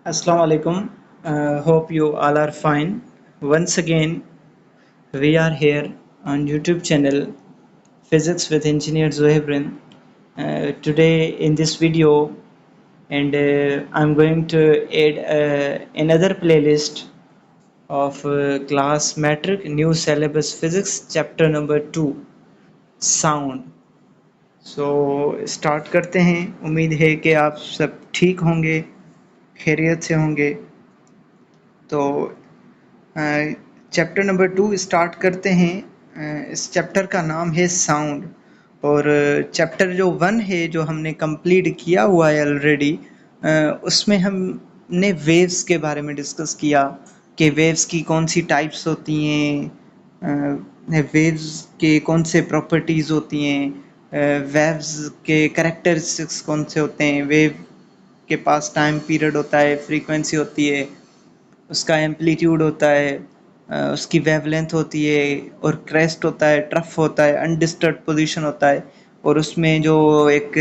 Assalamu alaikum. Hope you all are fine. Once again, we are here on YouTube channel Physics with Engineer Zohebrin. Today in this video, and I'm going to add another playlist of class metric new syllabus physics chapter number 2 sound. So start करते हैं। उम्मीद है कि आप सब ठीक होंगे, खैरियत से होंगे। तो चैप्टर नंबर 2 स्टार्ट करते हैं। इस चैप्टर का नाम है साउंड, और चैप्टर जो 1 है जो हमने कंप्लीट किया हुआ है ऑलरेडी, उसमें हमने वेव्स के बारे में डिस्कस किया कि वेव्स की कौन सी टाइप्स होती हैं, वेव्स के कौन से प्रॉपर्टीज़ होती हैं, वेव्स के कैरेक्टरिस्टिक्स कौन से होते हैं। वेव के पास टाइम पीरियड होता है, फ्रीक्वेंसी होती है, उसका एम्पलीट्यूड होता है, उसकी वेवलेंथ होती है, और क्रेस्ट होता है, ट्रफ होता है, अनडिस्टर्ब पोजीशन होता है, और उसमें जो एक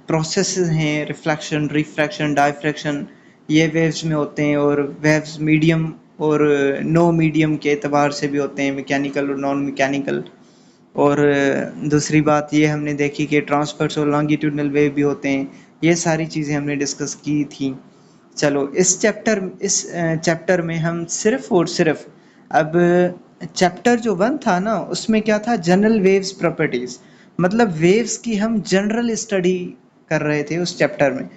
प्रोसेस हैं रिफ्लेक्शन, रिफ्रैक्शन, डायफ्रैक्शन, ये वेव्स में होते हैं। और वेव्स मीडियम और नो मीडियम के एतबार से भी होते हैं, मैकेनिकल और नॉन मैकेनिकल। और दूसरी बात ये हमने देखी कि ट्रांसवर्स और लॉन्गिट्यूडनल वेव भी होते हैं। ये सारी चीज़ें हमने डिस्कस की थी। चलो इस चैप्टर में हम सिर्फ और सिर्फ अब चैप्टर जो 1 था ना, उसमें क्या था, जनरल वेव्स प्रॉपर्टीज, मतलब वेव्स की हम जनरल स्टडी कर रहे थे उस चैप्टर में।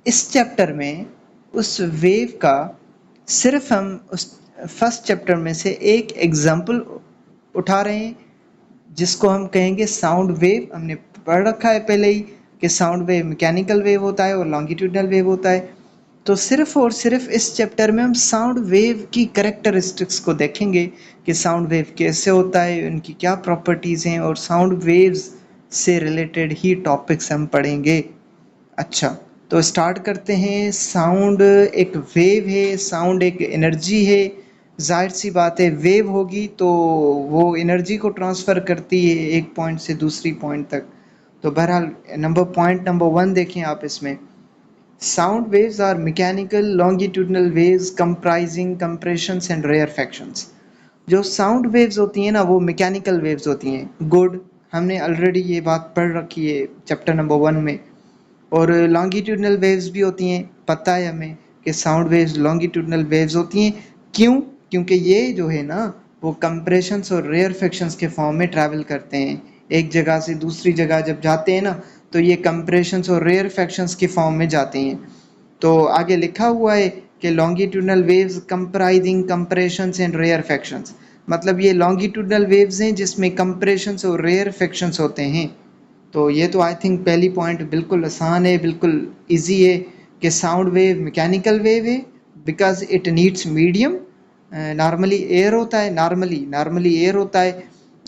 इस चैप्टर में उस वेव का सिर्फ हम उस फर्स्ट चैप्टर में से एक एग्जांपल उठा रहे हैं, जिसको हम कहेंगे साउंड वेव। हमने पढ़ रखा है पहले ही कि साउंड वेव मैकेनिकल वेव होता है और लॉन्गिट्यूडनल वेव होता है। तो सिर्फ और सिर्फ इस चैप्टर में हम साउंड वेव की कैरेक्टरिस्टिक्स को देखेंगे कि साउंड वेव कैसे होता है, उनकी क्या प्रॉपर्टीज़ हैं, और साउंड वेव्स से रिलेटेड ही टॉपिक्स हम पढ़ेंगे। अच्छा, तो स्टार्ट करते हैं। साउंड एक वेव है, साउंड एक एनर्जी है। जाहिर सी बात है, वेव होगी तो वो एनर्जी को ट्रांसफ़र करती है एक पॉइंट से दूसरी पॉइंट तक। तो बहरहाल पॉइंट नंबर 1 देखें आप इसमें। Sound waves are mechanical longitudinal waves comprising compressions and rarefactions। जो साउंड वेव्स होती हैं ना, वो मैकेनिकल वेव्स होती हैं। गुड, हमने ऑलरेडी ये बात पढ़ रखी है चैप्टर नंबर 1 में। और लॉन्गिट्यूडनल वेव्स भी होती हैं, पता है हमें कि साउंड वेव्स लॉन्गिट्यूडनल वेव्स होती हैं। क्यों? क्योंकि ये जो है ना, वो कंप्रेशंस और रेयरफैक्शंस के फॉर्म में ट्रैवल करते हैं। एक जगह से दूसरी जगह जब जाते हैं ना, तो ये कंप्रेशंस और रेयरफैक्शंस के फॉर्म में जाते हैं। तो आगे लिखा हुआ है कि longitudinal waves comprising compressions and rarefactions, मतलब ये लॉन्गिट्यूडनल वेव्स हैं जिसमें कंप्रेशंस और रेयरफैक्शंस होते हैं। तो ये तो आई थिंक पहली पॉइंट बिल्कुल आसान है, बिल्कुल इजी है कि साउंड वेव मैकेनिकल वेव है because it needs medium. Normally air होता है, नॉर्मली एयर होता है।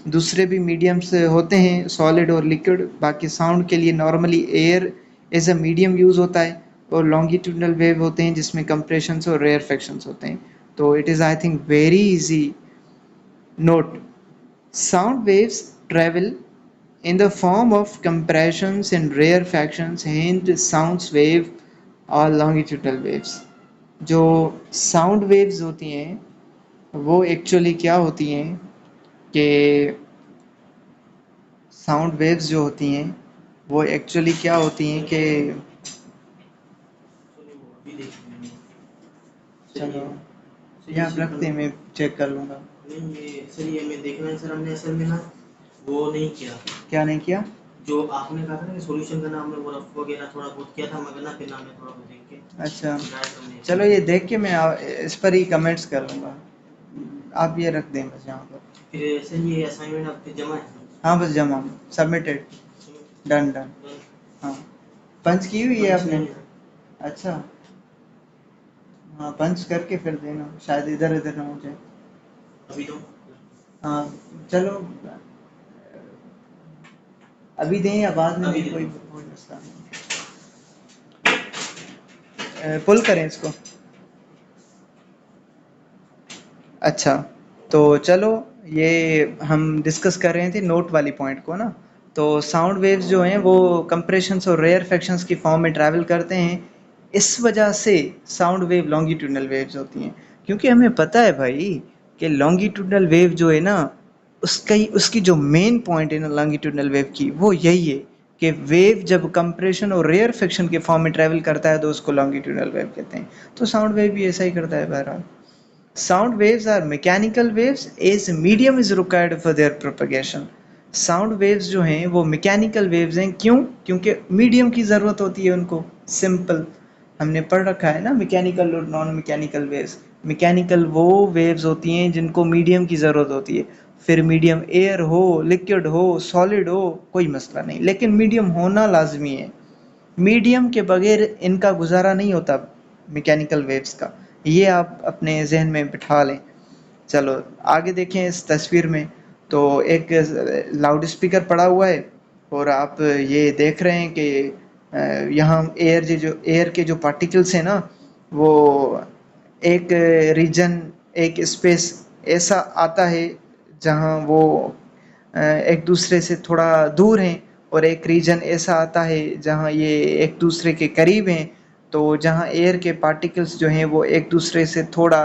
दूसरे भी मीडियम्स होते हैं, सॉलिड और लिक्विड। बाकी साउंड के लिए normally air as a medium use होता है। और लॉन्गिट्यूडनल वेव होते हैं जिसमें कंप्रेशंस और रेयरफैक्शंस होते हैं। तो it is I think very easy. Note, sound waves travel in the form of compressions and rarefactions, hence sound wave or longitudinal waves। जो साउंड वेव्स होती हैं वो एक्चुअली क्या होती हैं कि साउंड वेव्स जो होती हैं वो एक्चुअली क्या होती हैं कि, चलो यहाँ पे रखते हैं, मैं चेक कर लूँगा। नहीं, ये सर ये मैं देखना है सर, हमने असल में ना वो नहीं किया। क्या नहीं किया? जो आपने कहा था ना कि सॉल्यूशन करना, हमने वो रफ वगैरह थोड़ा बहुत किया था मगर ना, फिर ना हमने थोड़ा बहुत देख के। अच्छा, हमने चलो ये देख के मैं इस पर ही कमेंट्स कर लूँगा। आप ये रख दें बस यहाँ पर। फिर सर ये असाइनमेंट आपके जमा है? हाँ बस जमा, सबमिटेड, डन डन। हाँ, पंच की हुई है आपने? अच्छा, हाँ पंच करके फिर देना, शायद इधर उधर ना हो जाए। अभी तो हाँ चलो, अभी दें या बाद में अभी दें, दे कोई दो। कोई मसला नहीं। पुल करें इसको। अच्छा, तो चलो ये हम डिस्कस कर रहे थे नोट वाली पॉइंट को ना। तो साउंड वेव्स जो हैं वो कंप्रेशंस और रेयरफैक्शंस की फॉर्म में ट्रैवल करते हैं इस वजह से साउंड वेव लॉन्गिट्यूडनल वेव्स होती हैं, क्योंकि हमें पता है भाई कि लॉन्गिट्यूडनल वेव जो है ना, उसकी जो मेन पॉइंट है ना लॉन्गिट्यूडनल वेव की, वो यही है कि वेव जब कंप्रेशन और रेयरफेक्शन के फॉर्म में ट्रैवल करता है तो उसको लॉन्गिट्यूडनल वेव कहते हैं। तो साउंड वेव भी ऐसा ही करता है बहरहाल। Sound waves are mechanical waves as medium is required for their propagation. Sound waves जो हैं वो मैकेनिकल वेव्स हैं, क्यों? क्योंकि मीडियम की ज़रूरत होती है उनको। सिंपल, हमने पढ़ रखा है ना मैकेनिकल और नॉन मैकेनिकल वेव्स। मैकेनिकल वो वेव्स होती हैं जिनको मीडियम की ज़रूरत होती है, फिर मीडियम एयर हो, लिक्विड हो, सॉलिड हो, कोई मसला नहीं, लेकिन मीडियम होना लाजमी है। मीडियम के बगैर इनका गुजारा नहीं होता मैकेनिकल वेव्स का, ये आप अपने जहन में बिठा लें। चलो आगे देखें इस तस्वीर में, तो एक लाउड स्पीकर पड़ा हुआ है और आप ये देख रहे हैं कि यहाँ एयर के जो पार्टिकल्स हैं ना, वो एक रीजन, एक स्पेस ऐसा आता है जहाँ वो एक दूसरे से थोड़ा दूर हैं, और एक रीजन ऐसा आता है जहाँ ये एक दूसरे के करीब हैं। तो जहाँ एयर के पार्टिकल्स जो हैं वो एक दूसरे से थोड़ा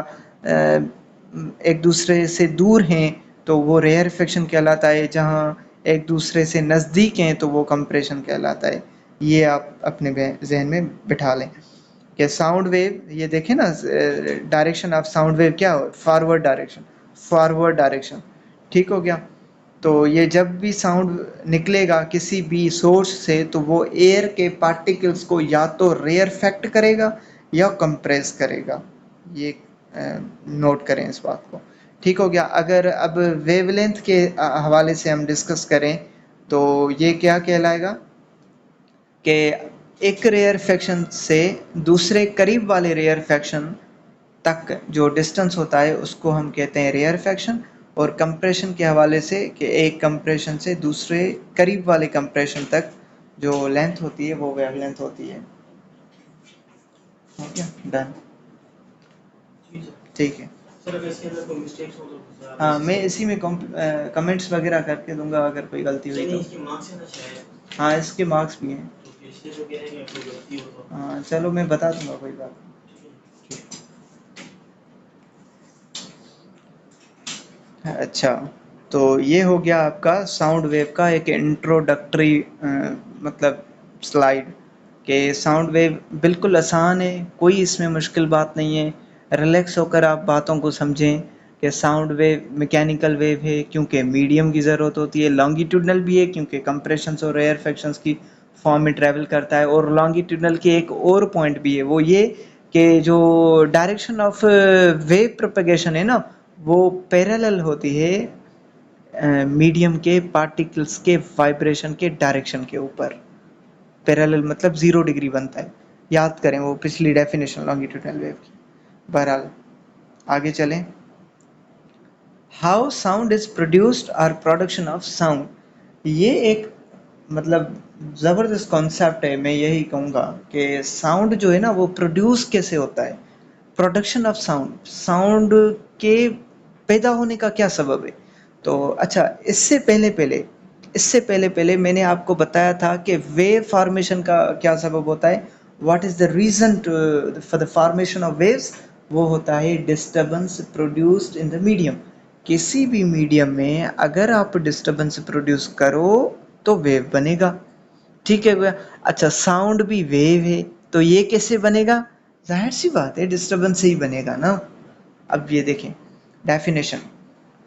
एक दूसरे से दूर हैं तो वो रेयरफेक्शन कहलाता है, जहाँ एक दूसरे से नज़दीक हैं तो वो कंप्रेशन कहलाता है। ये आप अपने जहन में बिठा लें कि साउंड वेव, ये देखें ना डायरेक्शन ऑफ साउंड वेव क्या हो, फॉरवर्ड डायरेक्शन, फॉरवर्ड डायरेक्शन। ठीक हो गया? तो ये जब भी साउंड निकलेगा किसी भी सोर्स से तो वो एयर के पार्टिकल्स को या तो रेयरफेक्ट करेगा या कंप्रेस करेगा। ये नोट करें इस बात को। ठीक हो गया? अगर अब वेवलेंथ के हवाले से हम डिस्कस करें तो ये क्या कहलाएगा कि एक रेयरफेक्शन से दूसरे करीब वाले रेयरफेक्शन तक जो डिस्टेंस होता है उसको हम कहते हैं रेयरफेक्शन। और कंप्रेशन के हवाले से कि एक कंप्रेशन से दूसरे करीब वाले कंप्रेशन तक जो लेंथ होती है वो वेवलेंथ होती है। हो गया? डन। जी सर। ठीक है। सर अगर इसके अंदर कोई मिस्टेक्स हो तो सर हाँ, आप मैं इसी में कमेंट्स वगैरह करके दूंगा अगर कोई गलती हुई नहीं तो। इसके मार्क्स है ना शायद, हाँ, इसके मार्क्स भी हैं। तो फिर इसलिए तो कह रहे हैं कि कोई गलती हो तो। हाँ चलो, मैं बता दूंगा, कोई बात ठीक है। नहीं। अच्छा, तो ये हो गया आपका साउंड वेव का एक इंट्रोडक्टरी मतलब स्लाइड, कि साउंड वेव बिल्कुल आसान है, कोई इसमें मुश्किल बात नहीं है। रिलैक्स होकर आप बातों को समझें कि साउंड वेव मैकेनिकल वेव है क्योंकि मीडियम की ज़रूरत होती है, लॉन्गिट्यूडनल भी है क्योंकि कंप्रेशंस और रेयरफेक्शंस की फॉर्म में ट्रैवल करता है, और लॉन्गिट्यूडनल के एक और पॉइंट भी है, वो ये कि जो डायरेक्शन ऑफ वेव प्रोपेगेशन है ना, वो पैरेलल होती है मीडियम के पार्टिकल्स के वाइब्रेशन के डायरेक्शन के ऊपर। पैरेलल मतलब 0 डिग्री बनता है, याद करें वो पिछली डेफिनेशन लॉन्गिट्यूडनल वेव की। बहरहाल आगे चलें। हाउ साउंड इज प्रोड्यूस्ड और प्रोडक्शन ऑफ साउंड, ये एक मतलब ज़बरदस्त कॉन्सेप्ट है। मैं यही कहूँगा कि साउंड जो है ना वो प्रोड्यूस कैसे होता है, प्रोडक्शन ऑफ साउंड, साउंड के पैदा होने का क्या सबब है। तो अच्छा, इससे पहले मैंने आपको बताया था कि वेव फॉर्मेशन का क्या सबब होता है, what is the reason for the formation of waves. वो होता है disturbance produced in the medium. किसी भी मीडियम में अगर आप डिस्टर्बेंस प्रोड्यूस करो तो वेव बनेगा। ठीक है भैया? अच्छा, साउंड भी वेव है तो ये कैसे बनेगा? जाहिर सी बात है डिस्टर्बेंस से ही बनेगा ना। अब ये देखें definition,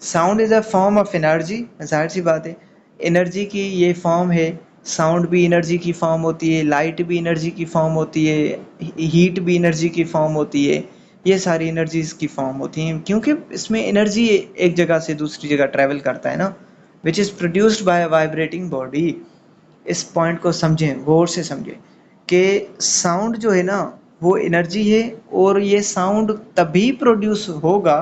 sound is a form of energy, जाहिर सी बात है एनर्जी की ये फॉर्म है। साउंड भी एनर्जी की फॉर्म होती है, लाइट भी एनर्जी की फॉर्म होती है, हीट भी एनर्जी की फॉर्म होती है, ये सारी एनर्जीज की फॉर्म होती हैं क्योंकि इसमें एनर्जी एक जगह से दूसरी जगह ट्रैवल करता है ना, which is produced by vibrating body. इस पॉइंट को समझें, गौर से समझें कि साउंड जो है ना वो एनर्जी है, और ये साउंड तभी प्रोड्यूस होगा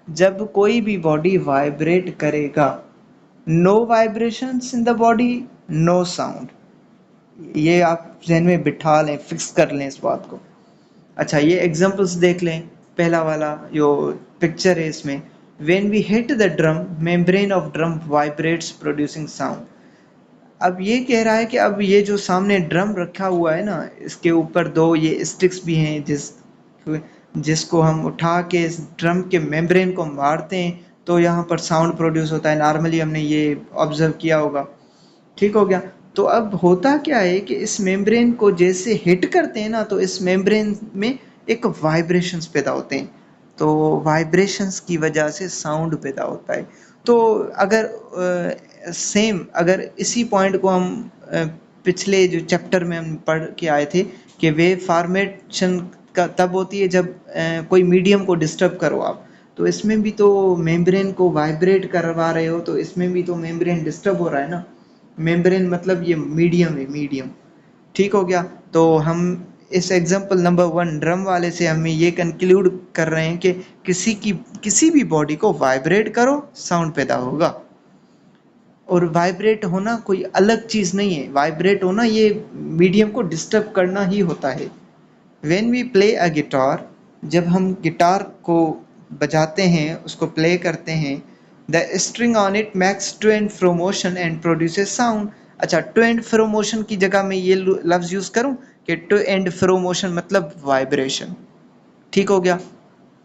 जब कोई भी बॉडी वाइब्रेट करेगा। No vibrations in the body, no sound. ये आप जहन में बिठा लें, फिक्स कर लें इस बात को। अच्छा, ये एग्जांपल्स देख लें। पहला वाला जो पिक्चर है इसमें, when we hit the drum membrane of drum vibrates producing sound. अब ये कह रहा है कि अब ये जो सामने ड्रम रखा हुआ है ना, इसके ऊपर 2 ये स्टिक्स भी हैं जिसको हम उठा के इस ड्रम के मेम्ब्रेन को मारते हैं तो यहाँ पर साउंड प्रोड्यूस होता है। नॉर्मली हमने ये ऑब्जर्व किया होगा। ठीक हो गया। तो अब होता क्या है कि इस मेम्ब्रेन को जैसे हिट करते हैं ना, तो इस मेम्ब्रेन में एक वाइब्रेशंस पैदा होते हैं। तो वाइब्रेशंस की वजह से साउंड पैदा होता है। तो अगर सेम अगर इसी पॉइंट को हम पिछले जो चैप्टर में हम पढ़ के आए थे कि वेव फॉर्मेशन का तब होती है जब कोई मीडियम को डिस्टर्ब करो आप। तो इसमें भी तो मेम्ब्रेन को वाइब्रेट करवा रहे हो, तो इसमें भी तो मेम्ब्रेन डिस्टर्ब हो रहा है ना। मेम्ब्रेन मतलब ये मीडियम है, मीडियम। ठीक हो गया। तो हम इस एग्जांपल नंबर 1 ड्रम वाले से हम ये कंक्लूड कर रहे हैं कि किसी भी बॉडी को वाइब्रेट करो, साउंड पैदा होगा। और वाइब्रेट होना कोई अलग चीज नहीं है, वाइब्रेट होना ये मीडियम को डिस्टर्ब करना ही होता है। When we play a guitar, जब हम गिटार को बजाते हैं, उसको प्ले करते हैं, the string on it makes to and fro motion and produces sound. अच्छा, टू एंड फ्रो मोशन की जगह मैं ये लफ्ज यूज करूं कि टू एंड फ्रो मोशन मतलब वाइब्रेशन। ठीक हो गया।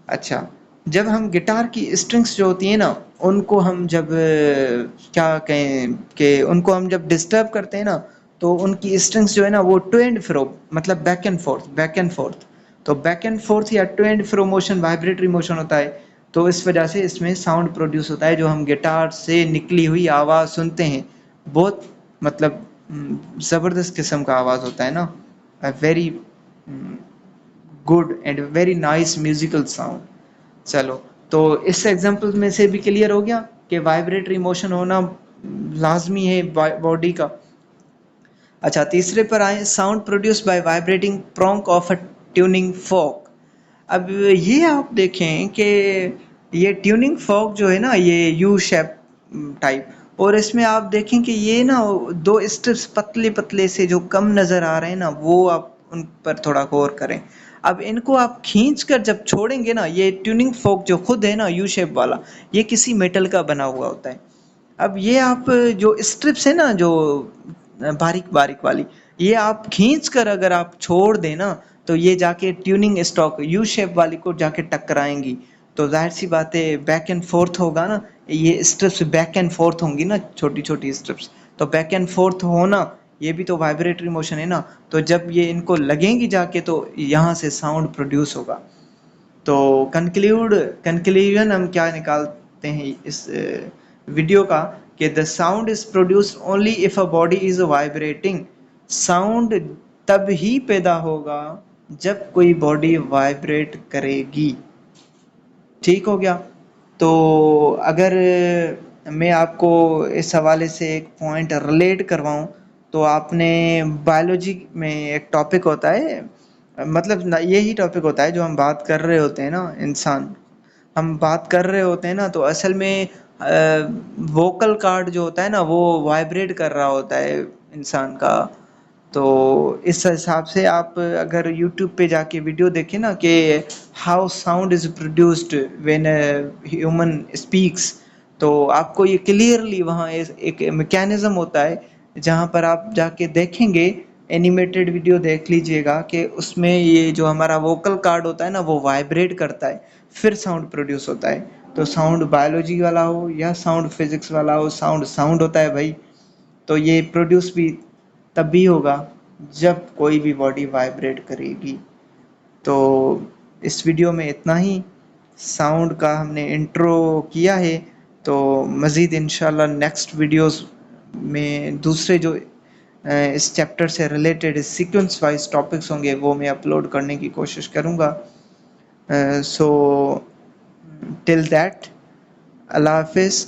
अच्छा, जब हम गिटार की स्ट्रिंग्स जो होती हैं ना, उनको हम जब क्या कहें कि उनको हम जब डिस्टर्ब करते हैं ना, तो उनकी स्ट्रिंग्स जो है ना वो टू एंड फ्रो मतलब back and forth, back and forth. तो बैक एंड फोर्थ या to and fro motion vibratory motion होता है। तो इस वजह से इसमें साउंड प्रोड्यूस होता है, जो हम गिटार से निकली हुई आवाज़ सुनते हैं। बहुत मतलब ज़बरदस्त किस्म का आवाज़ होता है ना, very good and very nice musical sound. चलो, तो इस एग्जांपल में से भी क्लियर हो गया कि वाइब्रेटरी मोशन होना लाजमी है बॉडी का। अच्छा, तीसरे पर आए, sound produce by vibrating prong of a tuning fork. अब ये आप देखें कि ये ट्यूनिंग फॉर्क जो है ना, ये यू शेप टाइप, और इसमें आप देखें कि ये ना 2 स्ट्रिप्स पतले पतले से जो कम नज़र आ रहे हैं ना, वो आप उन पर थोड़ा गौर करें। अब इनको आप खींच कर जब छोड़ेंगे ना, ये ट्यूनिंग फॉर्क जो खुद है ना यू शेप वाला, ये किसी मेटल का बना हुआ होता है। अब ये आप जो स्ट्रिप्स है ना, जो बारीक बारीक वाली, ये आप खींच कर अगर आप छोड़ दें ना, तो ये जाके ट्यूनिंग स्टॉक यू शेप वाली को जाके टकराएंगी। तो जाहिर सी बात है बैक एंड फोर्थ होगा ना, ये स्ट्रिप्स बैक एंड फोर्थ होंगी ना, छोटी छोटी स्ट्रिप्स। तो बैक एंड फोर्थ होना, ये भी तो वाइब्रेटरी मोशन है ना। तो जब ये इनको लगेंगी जाके, तो यहाँ से साउंड प्रोड्यूस होगा। तो कंक्लूजन हम क्या निकालते हैं इस वीडियो का, कि the sound is produced only if a body is vibrating. Sound तब ही पैदा होगा जब कोई बॉडी वाइब्रेट करेगी। ठीक हो गया। तो अगर मैं आपको इस हवाले से एक पॉइंट रिलेट करवाऊँ, तो आपने बायोलॉजी में एक टॉपिक होता है, मतलब यही टॉपिक होता है जो हम बात कर रहे होते हैं ना, इंसान हम बात कर रहे होते हैं ना, तो असल में वोकल कार्ड जो होता है ना, वो वाइब्रेट कर रहा होता है इंसान का। तो इस हिसाब से आप अगर यूट्यूब पे जाके वीडियो देखें ना कि how sound is produced when human speaks, तो आपको ये क्लियरली वहाँ एक मैकेनिज्म होता है, जहाँ पर आप जाके देखेंगे, एनिमेटेड वीडियो देख लीजिएगा कि उसमें ये जो हमारा वोकल कार्ड होता है ना, वो वाइब्रेट करता है, फिर साउंड प्रोड्यूस होता है। तो साउंड बायोलॉजी वाला हो या साउंड फिजिक्स वाला हो, साउंड साउंड होता है भाई। तो ये प्रोड्यूस भी तब भी होगा जब कोई भी बॉडी वाइब्रेट करेगी। तो इस वीडियो में इतना ही, साउंड का हमने इंट्रो किया है। तो मज़ीद इंशाल्लाह नेक्स्ट वीडियोस में दूसरे जो इस चैप्टर से रिलेटेड सीक्वेंस वाइज टॉपिक्स होंगे, वो मैं अपलोड करने की कोशिश करूँगा। सो टिल दैट, अल्लाह हाफिज़।